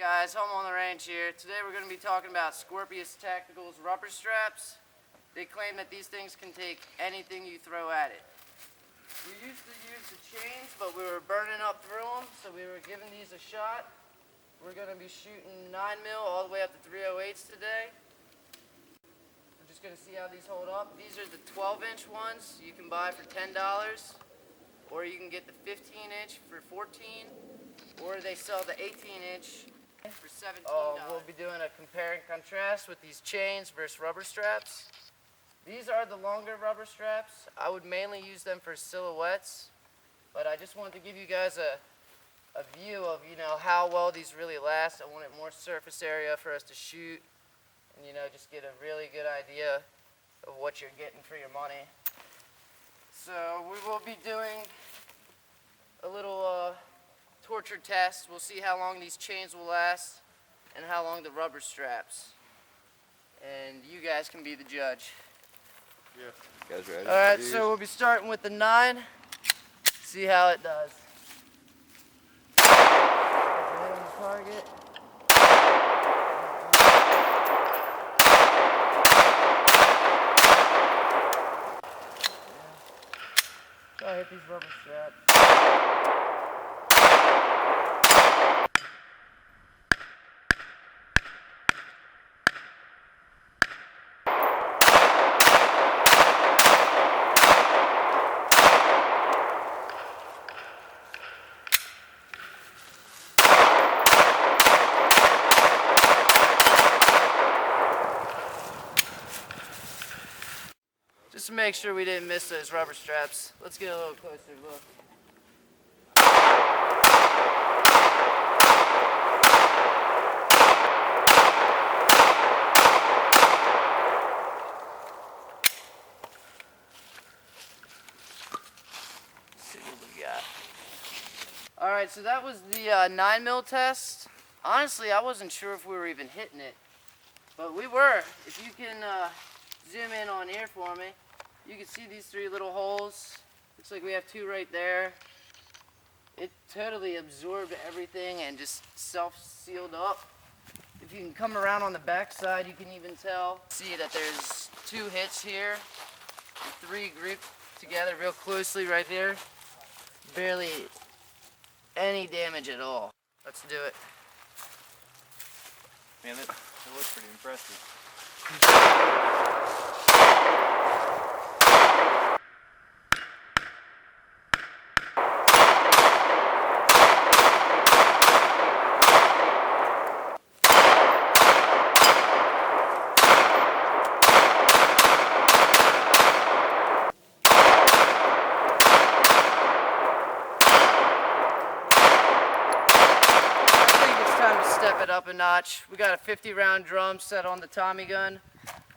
Guys, home on the range here. Today we're going to be talking about Scorpius Tactical's rubber straps. They claim that these things can take anything you throw at it. We used to use the chains, but we were burning up through them, so we were giving these a shot. We're going to be shooting 9mm all the way up to 308s today. We're just going to see how these hold up. These are the 12-inch ones you can buy for $10, or you can get the 15-inch for $14, or they sell the 18-inch for $17. We'll be doing a compare and contrast with these chains versus rubber straps. These are the longer rubber straps. I would mainly use them for silhouettes, but I just wanted to give you guys a view of, how well these really last. I wanted more surface area for us to shoot and, just get a really good idea of what you're getting for your money. So we will be doing a little torture test. We'll see how long these chains will last and how long the rubber straps. And you guys can be the judge. Yeah. You guys ready? Alright, so we'll be starting with the 9. See how it does. Hit on the target. Try to hit these rubber straps. Just to make sure we didn't miss those rubber straps, let's get a little closer look. Let's see what we got. Alright, so that was the 9mm test. Honestly, I wasn't sure if we were even hitting it, but we were. If you can zoom in on here for me, you can see these 3 little holes. Looks like we have 2 right there. It totally absorbed everything and just self-sealed up. If you can come around on the back side, you can even see that there's 2 hits here, and 3 grouped together real closely right there. Barely any damage at all. Let's do it. Man, that looks pretty impressive. Step it up a notch. We got a 50-round drum set on the Tommy gun.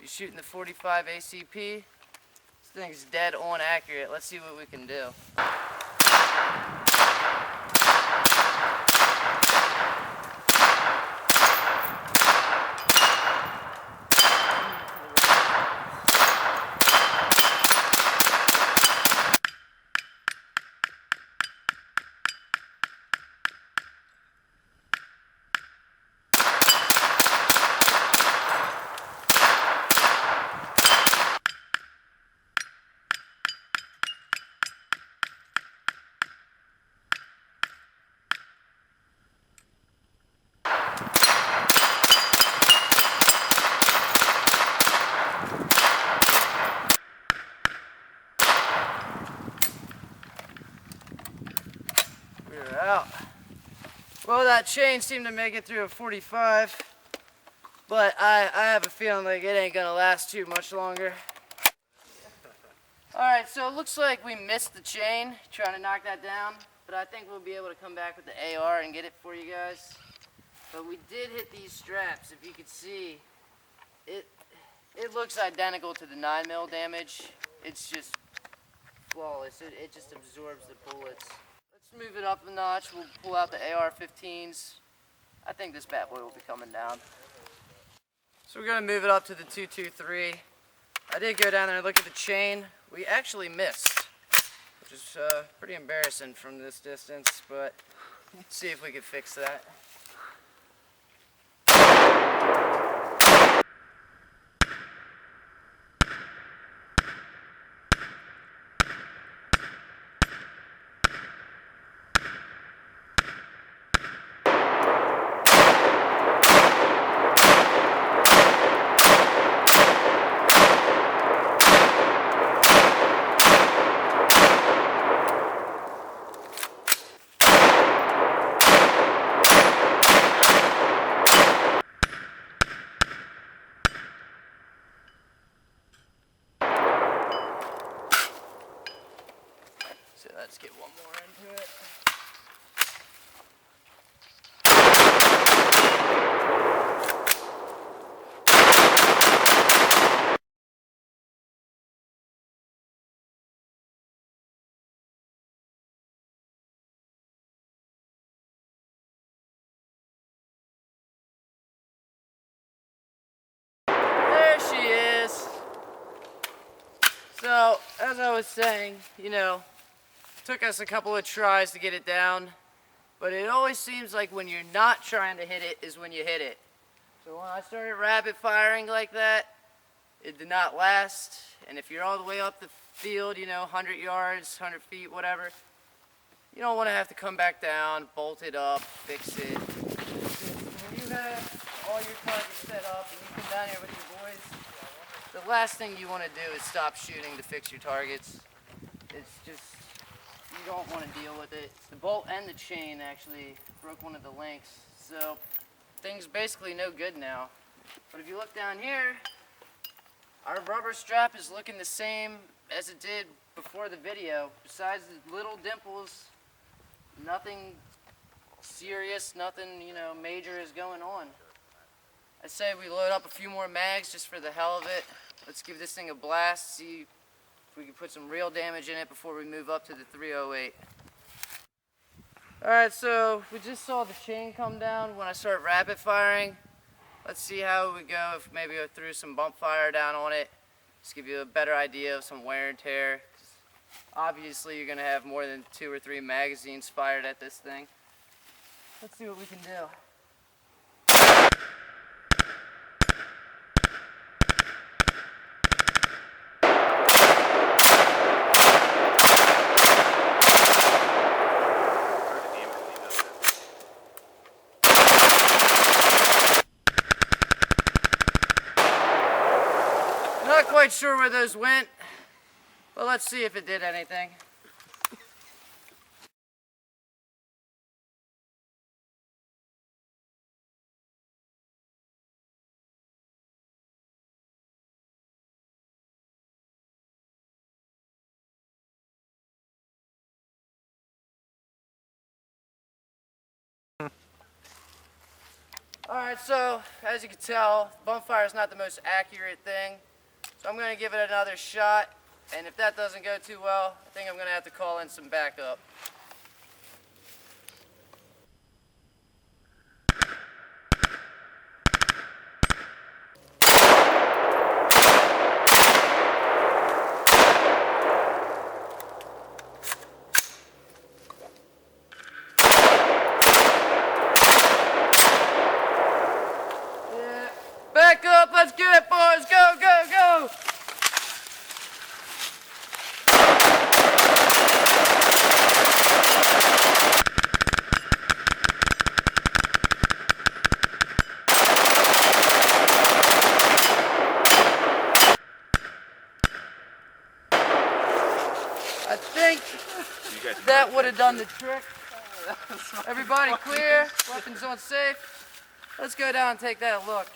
You're shooting the 45 ACP. This thing's dead on accurate. Let's see what we can do. We're out. Well, that chain seemed to make it through a 45, but I have a feeling like it ain't gonna last too much longer. Alright, so it looks like we missed the chain trying to knock that down, but I think we'll be able to come back with the AR and get it for you guys. But we did hit these straps. If you could see, it looks identical to the 9mm damage. It's just flawless. It just absorbs the bullets. Let's move it up a notch. We'll pull out the AR-15s. I think this bad boy will be coming down. So we're going to move it up to the 223. I did go down there and look at the chain. We actually missed, which is pretty embarrassing from this distance, but let's see if we can fix that. Let's get one more into it. There she is. So, as I was saying, you know, took us a couple of tries to get it down, but it always seems like when you're not trying to hit it is when you hit it. So when I started rapid firing like that, it did not last, and if you're all the way up the field, you know, 100 yards, 100 feet, whatever, you don't want to have to come back down, bolt it up, fix it. When you have all your targets set up and you come down here with your boys, the last thing you want to do is stop shooting to fix your targets. It's just, you don't want to deal with it. The bolt and the chain actually broke one of the links, so things basically no good now. But if you look down here, our rubber strap is looking the same as it did before the video. Besides the little dimples, nothing serious, nothing, you know, major is going on. I say we load up a few more mags just for the hell of it. Let's give this thing a blast, see if we can put some real damage in it before we move up to the 308. Alright, so we just saw the chain come down when I start rapid firing. Let's see how we go if maybe I threw some bump fire down on it. Just give you a better idea of some wear and tear. Obviously you're going to have more than 2 or 3 magazines fired at this thing. Let's see what we can do. Not quite sure where those went, but let's see if it did anything. Alright, so as you can tell, bump fire is not the most accurate thing. So I'm going to give it another shot, and if that doesn't go too well, I think I'm going to have to call in some backup. Yeah. Back up, let's get it, boys! Go, go, go! I think that would have done the trick. Everybody clear, weapons on safe. Let's go down and take that look.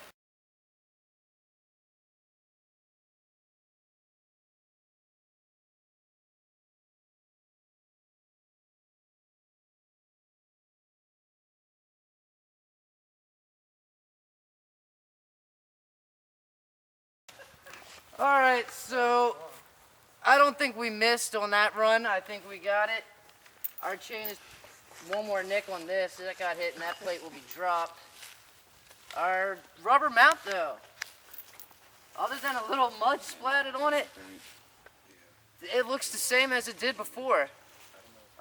Alright, so I don't think we missed on that run. I think we got it. Our chain is one more nick on this. That got hit and that plate will be dropped. Our rubber mount though, other than a little mud splattered on it, it looks the same as it did before.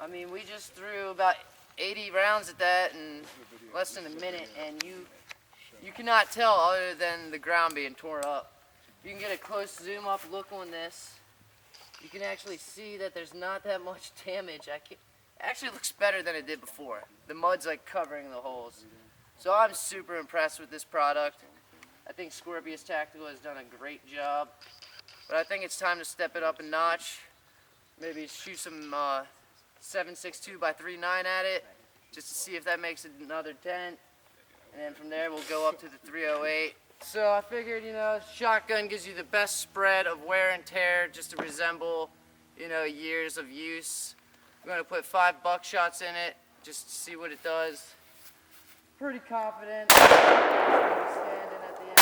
I mean, we just threw about 80 rounds at that in less than a minute, and you cannot tell other than the ground being torn up. You can get a close zoom up look on this. You can actually see that there's not that much damage. It actually looks better than it did before. The mud's like covering the holes. So I'm super impressed with this product. I think Scorpius Tactical has done a great job. But I think it's time to step it up a notch. Maybe shoot some 7.62 by 3.9 at it, just to see if that makes another dent. And then from there we'll go up to the 308. So I figured, you know, shotgun gives you the best spread of wear and tear just to resemble, you know, years of use. We're going to put 5 buckshots in it just to see what it does. Pretty confident. Standing at the end.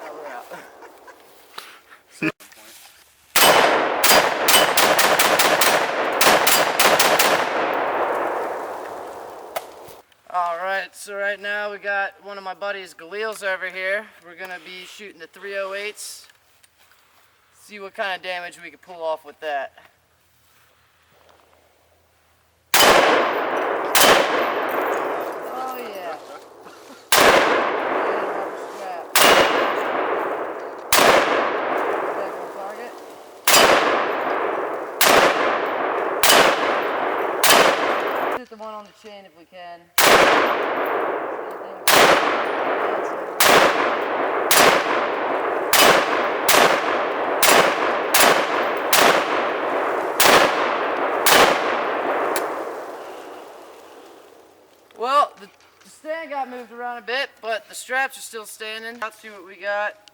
Oh, we're out. Alright, so right now we got one of my buddies, Galil's over here. We're going to be shooting the 308s. See what kind of damage we can pull off with that. Oh yeah. Back on target. Hit the one on the chain if we can. Well, the stand got moved around a bit, but the straps are still standing. Let's see what we got.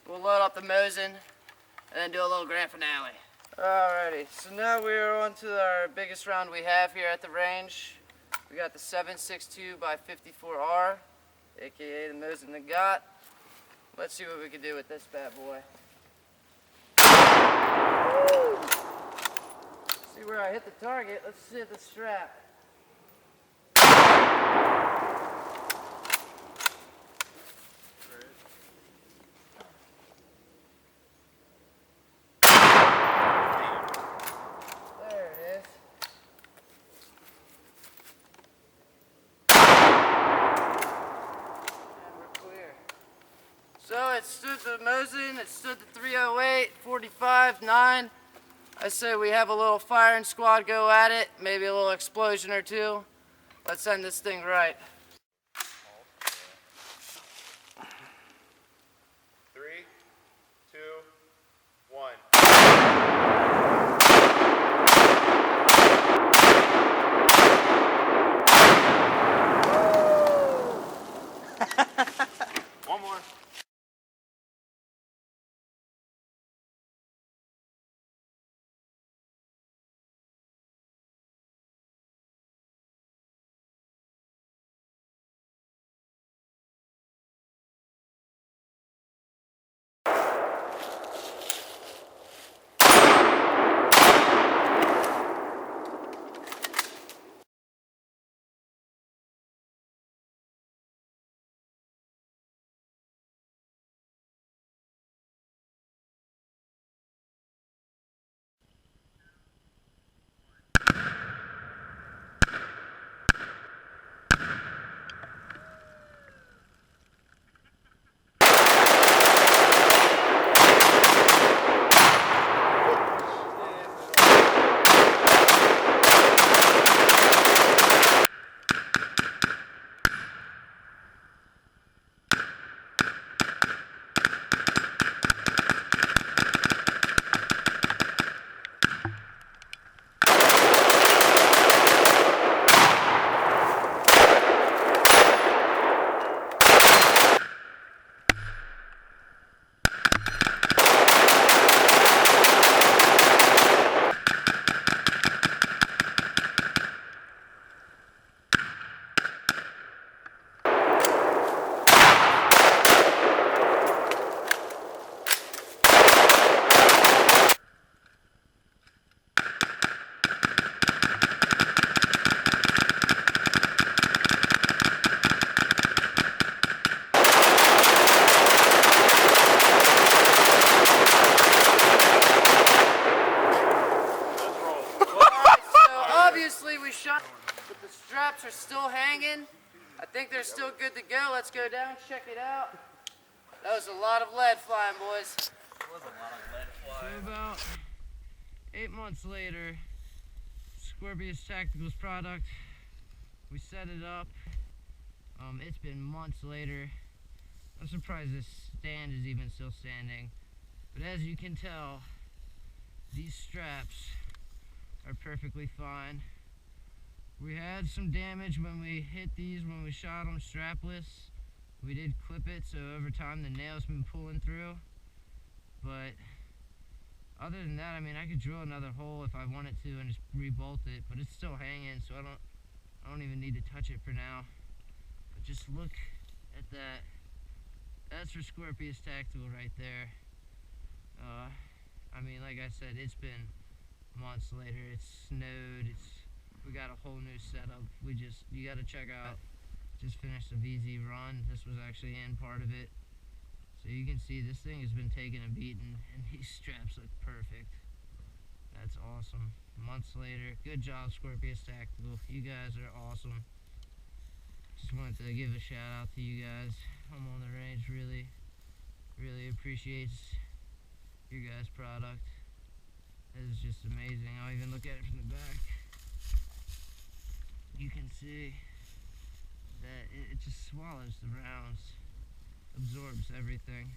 We'll load up the Mosin and then do a little grand finale. Alrighty, so now we're on to our biggest round we have here at the range. We got the 7.62 by 54R, aka the Mosin the Got. Let's see what we can do with this bad boy. Woo! See where I hit the target. Let's see the strap. So it stood the Mosin, it stood the 308, 45, 9. I say we have a little firing squad go at it, maybe a little explosion or two. Let's end this thing right. 3, 2, 1. One more. But the straps are still hanging. I think they're still good to go. Let's go down, check it out. That was a lot of lead flying, boys. That was a lot of lead flying. So about 8 months later, Scorpius Tactical's product, we set it up. It's been months later. I'm surprised this stand is even still standing. But as you can tell, these straps are perfectly fine. We had some damage when we hit these, when we shot them strapless. We did clip it, so over time the nail's been pulling through. But Other than that, I mean, I could drill another hole if I wanted to and just re-bolt it, but it's still hanging, so I don't even need to touch it for now. But just look at that. That's for Scorpius Tactical right there. I mean, like I said, it's been months later. It's snowed. We got a whole new setup. You gotta check out. Just finished a VZ run. This was actually in part of it. So you can see this thing has been taking a beating, and these straps look perfect. That's awesome. Months later. Good job, Scorpius Tactical. You guys are awesome. Just wanted to give a shout out to you guys. Home on the Range really appreciates your guys' product. It is just amazing. I'll even look at it from the back. You can see that it just swallows the rounds, absorbs everything.